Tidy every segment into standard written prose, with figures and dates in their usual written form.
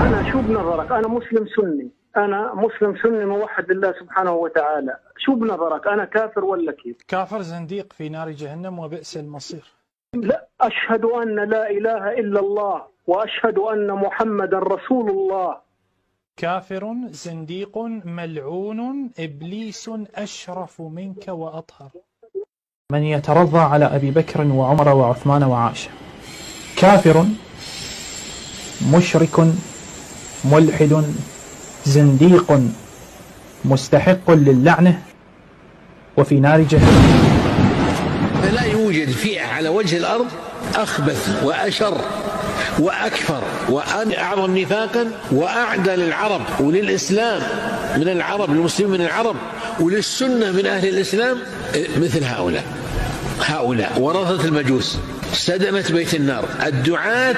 أنا شو بنظرك؟ أنا مسلم سني موحد لله سبحانه وتعالى، شو بنظرك؟ أنا كافر ولا كيف؟ كافر زنديق في نار جهنم وبئس المصير. لا، أشهد أن لا إله إلا الله وأشهد أن محمدا رسول الله. كافر زنديق ملعون إبليس أشرف منك وأطهر. من يترضى على أبي بكر وعمر وعثمان وعائشة كافر مشرك ملحد زنديق مستحق للعنة وفي نار جهنم. لا يوجد فئة على وجه الأرض أخبث وأشر وأكفر وأعظم نفاقا وأعدى للعرب وللإسلام من العرب، للمسلمين من العرب وللسنة من أهل الإسلام مثل هؤلاء ورثة المجوس، سدنة بيت النار، الدعاة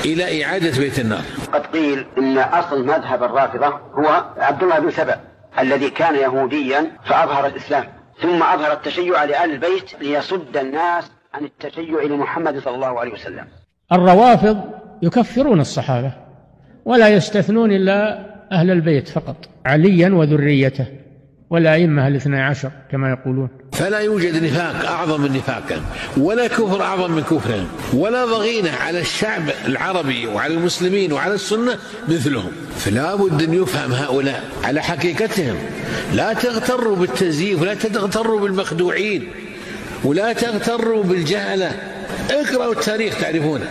إلى إعادة بيت النار. قد قيل إن أصل مذهب الرافضة هو عبد الله بن سبأ الذي كان يهوديا فأظهر الإسلام ثم أظهر التشيع لآل البيت ليصد الناس عن التشيع لمحمد صلى الله عليه وسلم. الروافض يكفرون الصحابة ولا يستثنون إلا أهل البيت فقط، عليا وذريته والأئمة الاثني عشر كما يقولون. فلا يوجد نفاق أعظم من نفاقهم، ولا كفر أعظم من كفرهم، ولا ضغينة على الشعب العربي وعلى المسلمين وعلى السنة مثلهم. فلا بد أن يفهم هؤلاء على حقيقتهم، لا تغتروا بالتزييف ولا تغتروا بالمخدوعين ولا تغتروا بالجهلة. اقرأوا التاريخ تعرفونه.